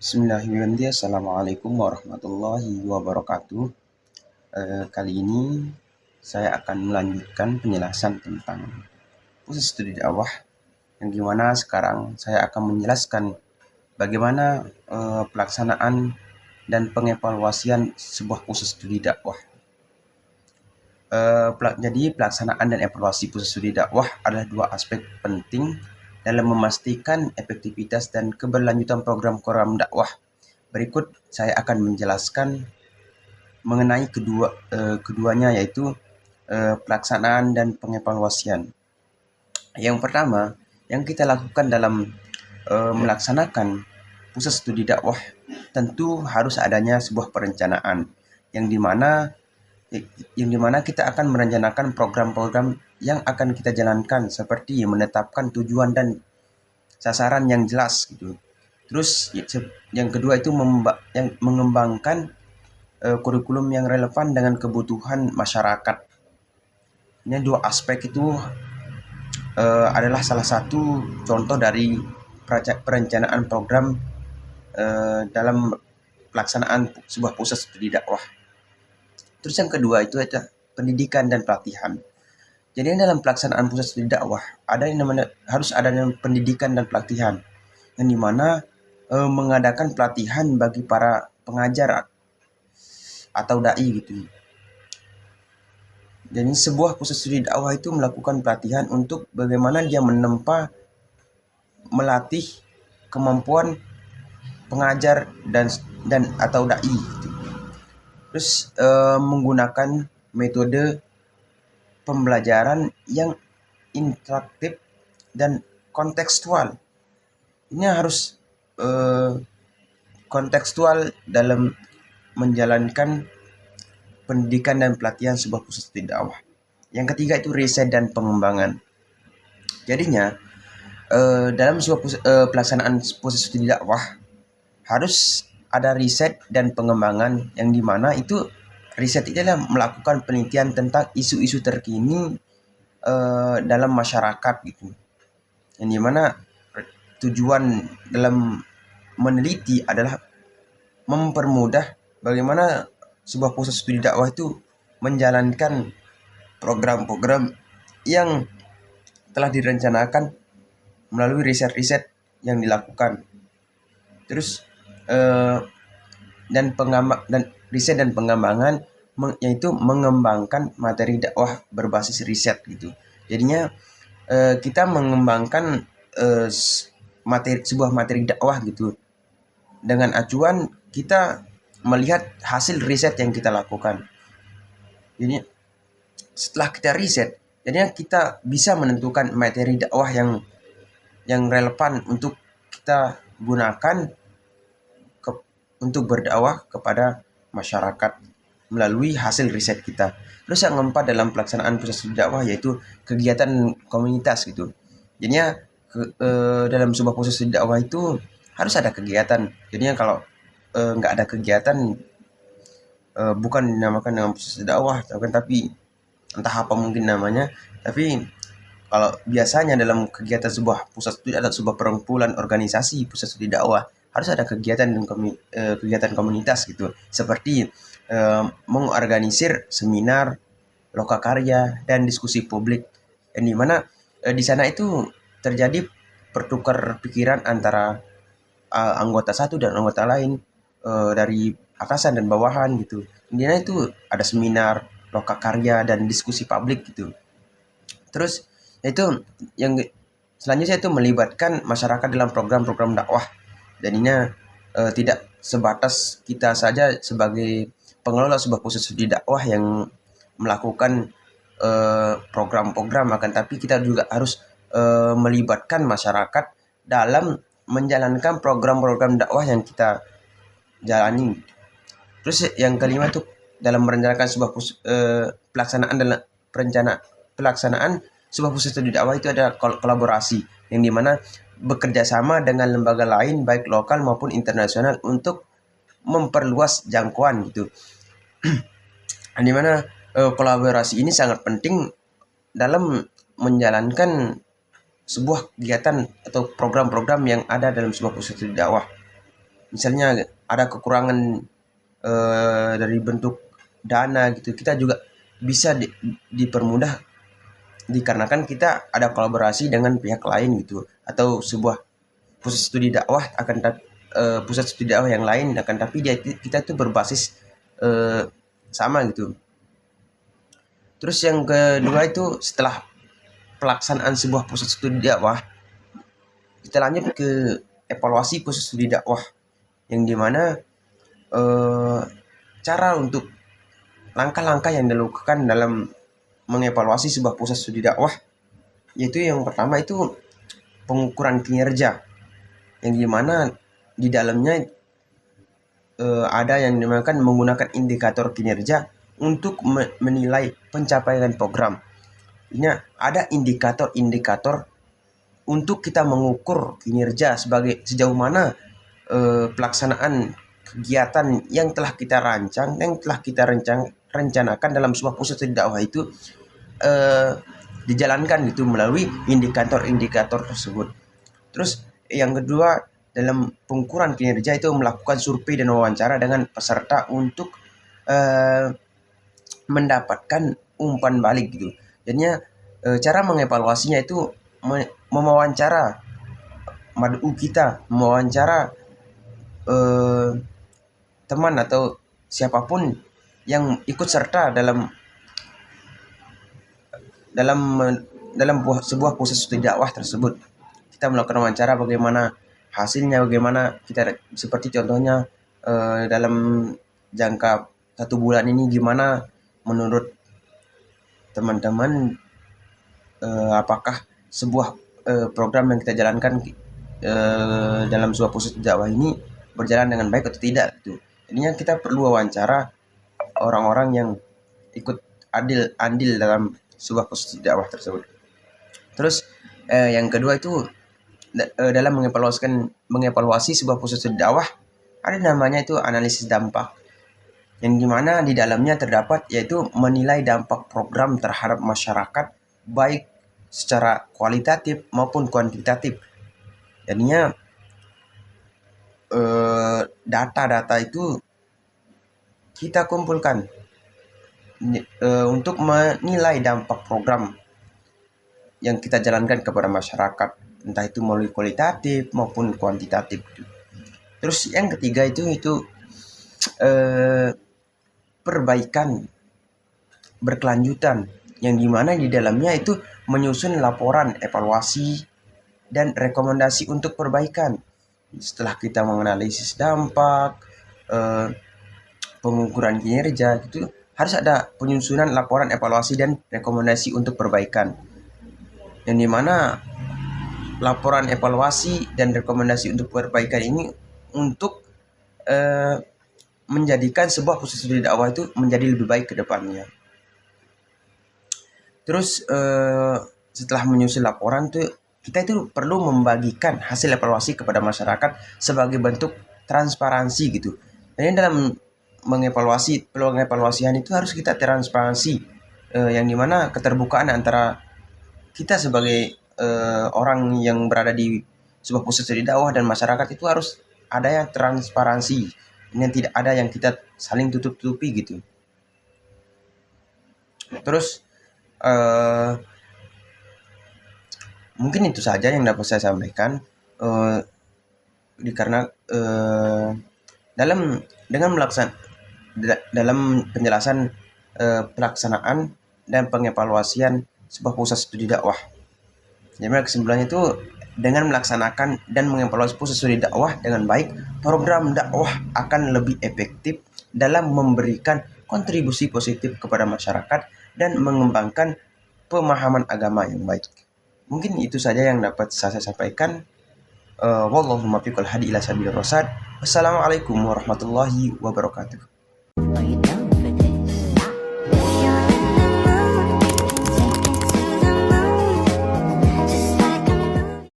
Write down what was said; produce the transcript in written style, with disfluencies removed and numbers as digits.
Bismillahirrahmanirrahim. Assalamualaikum warahmatullahi wabarakatuh. Kali ini saya akan melanjutkan penjelasan tentang pusat studi dakwah, yang dimana sekarang saya akan menjelaskan bagaimana pelaksanaan dan pengevaluasian sebuah pusat studi dakwah. Jadi pelaksanaan dan evaluasi pusat studi dakwah adalah dua aspek penting dalam memastikan efektivitas dan keberlanjutan program-program dakwah. Berikut saya akan menjelaskan mengenai keduanya, yaitu pelaksanaan dan pengevaluasian. Yang pertama, yang kita lakukan dalam melaksanakan pusat studi dakwah, tentu harus adanya sebuah perencanaan yang dimana kita akan merencanakan program-program yang akan kita jalankan, seperti menetapkan tujuan dan sasaran yang jelas gitu. Terus yang kedua itu mengembangkan kurikulum yang relevan dengan kebutuhan masyarakat. Ini dua aspek itu adalah salah satu contoh dari perencanaan program dalam pelaksanaan sebuah pusat studi dakwah. Terus yang kedua itu adalah pendidikan dan pelatihan. Jadi dalam pelaksanaan pusat studi dakwah harus ada pendidikan dan pelatihan, yang dimana mengadakan pelatihan bagi para pengajar atau dai gitu. Jadi sebuah pusat studi dakwah itu melakukan pelatihan untuk bagaimana dia melatih kemampuan pengajar dan atau dai gitu. Terus menggunakan metode pembelajaran yang interaktif dan kontekstual. Ini harus kontekstual dalam menjalankan pendidikan dan pelatihan sebuah pusat studi dakwah. Yang ketiga itu riset dan pengembangan. Jadinya dalam sebuah pelaksanaan pusat studi dakwah harus ada riset dan pengembangan, yang dimana itu riset itu adalah melakukan penelitian tentang isu-isu terkini dalam masyarakat gitu. Yang dimana tujuan dalam meneliti adalah mempermudah bagaimana sebuah pusat studi dakwah itu menjalankan program-program yang telah direncanakan melalui riset-riset yang dilakukan. Terus dan riset dan pengembangan yaitu mengembangkan materi dakwah berbasis riset gitu. Jadinya kita mengembangkan sebuah materi dakwah gitu dengan acuan kita melihat hasil riset yang kita lakukan. Jadi setelah kita riset, jadinya kita bisa menentukan materi dakwah yang relevan untuk kita gunakan untuk berdakwah kepada masyarakat melalui hasil riset kita. Terus yang keempat dalam pelaksanaan pusat studi dakwah yaitu kegiatan komunitas gitu. Jadinya dalam sebuah pusat studi dakwah itu harus ada kegiatan. Jadinya kalau nggak ada kegiatan, bukan dinamakan dengan pusat studi dakwah, tapi entah apa mungkin namanya. Tapi kalau biasanya dalam kegiatan sebuah pusat studi atau sebuah perkumpulan organisasi pusat studi dakwah harus ada kegiatan kegiatan komunitas gitu, seperti mengorganisir seminar, lokakarya, dan diskusi publik, yang dimana di sana itu terjadi pertukar pikiran antara anggota satu dan anggota lain dari atasan dan bawahan gitu. Intinya itu ada seminar, lokakarya, dan diskusi publik gitu. Terus itu yang selanjutnya itu melibatkan masyarakat dalam program-program dakwah. Jadinya tidak sebatas kita saja sebagai pengelola sebuah pusat studi dakwah yang melakukan program-program, akan tapi kita juga harus melibatkan masyarakat dalam menjalankan program-program dakwah yang kita jalani. Terus yang kelima itu dalam merencanakan sebuah pelaksanaan sebuah pusat studi dakwah itu ada kolaborasi, yang dimana bekerja sama dengan lembaga lain baik lokal maupun internasional untuk memperluas jangkauan gitu. Dimana kolaborasi ini sangat penting dalam menjalankan sebuah kegiatan atau program-program yang ada dalam sebuah pusat studi dakwah. misalnya ada kekurangan dari bentuk dana gitu, kita juga bisa dipermudah dikarenakan kita ada kolaborasi dengan pihak lain gitu, atau sebuah pusat studi dakwah pusat studi dakwah yang lain akan tapi kita itu berbasis sama gitu. Terus yang kedua itu setelah pelaksanaan sebuah pusat studi dakwah, kita lanjut ke evaluasi pusat studi dakwah, yang dimana cara untuk langkah-langkah yang dilakukan dalam mengevaluasi sebuah pusat studi dakwah, yaitu yang pertama itu pengukuran kinerja, yang dimana di dalamnya ada yang dinamakan menggunakan indikator kinerja untuk menilai pencapaian program. Ini ada indikator-indikator untuk kita mengukur kinerja sebagai sejauh mana pelaksanaan kegiatan yang telah kita rancang, yang telah kita rencanakan dalam sebuah pusat studi dakwah itu dijalankan gitu melalui indikator-indikator tersebut. Terus yang kedua, dalam pengukuran kinerja itu melakukan survei dan wawancara dengan peserta untuk mendapatkan umpan balik gitu. Jadinya cara mengevaluasinya itu mewawancara mad'u kita, mewawancara teman atau siapapun yang ikut serta dalam sebuah pusat studi dakwah tersebut. Kita melakukan wawancara bagaimana hasilnya, bagaimana kita, seperti contohnya dalam jangka 1 bulan ini gimana menurut teman-teman, apakah sebuah program yang kita jalankan dalam sebuah pusat dakwah ini berjalan dengan baik atau tidak gitu. Jadinya kita perlu wawancara orang-orang yang ikut andil dalam sebuah pusat dakwah tersebut. Terus yang kedua itu dalam mengevaluasi sebuah pusat studi dakwah, ada namanya itu analisis dampak, yang dimana di dalamnya terdapat yaitu menilai dampak program terhadap masyarakat baik secara kualitatif maupun kuantitatif. Jadinya data-data itu kita kumpulkan untuk menilai dampak program yang kita jalankan kepada masyarakat, entah itu melalui kualitatif maupun kuantitatif. Terus yang ketiga itu perbaikan berkelanjutan, yang dimana di dalamnya itu menyusun laporan evaluasi dan rekomendasi untuk perbaikan. Setelah kita menganalisis dampak, pengukuran kinerja gitu, harus ada penyusunan laporan evaluasi dan rekomendasi untuk perbaikan, yang dimana laporan evaluasi dan rekomendasi untuk perbaikan ini untuk menjadikan sebuah pusat studi dakwah itu menjadi lebih baik ke depannya. Terus setelah menyusun laporan tuh, kita itu perlu membagikan hasil evaluasi kepada masyarakat sebagai bentuk transparansi gitu. Jadi dalam pengevaluasian itu harus kita transparansi, yang dimana keterbukaan antara kita sebagai orang yang berada di sebuah pusat studi dakwah dan masyarakat itu harus ada yang transparansi, yang tidak ada yang kita saling tutup-tutupi gitu. Terus mungkin itu saja yang dapat saya sampaikan, karena dalam penjelasan pelaksanaan dan pengevaluasian sebuah pusat studi dakwah. Jadi kesimpulannya itu, dengan melaksanakan dan mengevaluasi pusat studi dakwah dengan baik, program dakwah akan lebih efektif dalam memberikan kontribusi positif kepada masyarakat dan mengembangkan pemahaman agama yang baik. Mungkin itu saja yang dapat saya sampaikan. Wallahu muwaffiq wal hadi ila sabilir rasyad. Wassalamualaikum warahmatullahi wabarakatuh.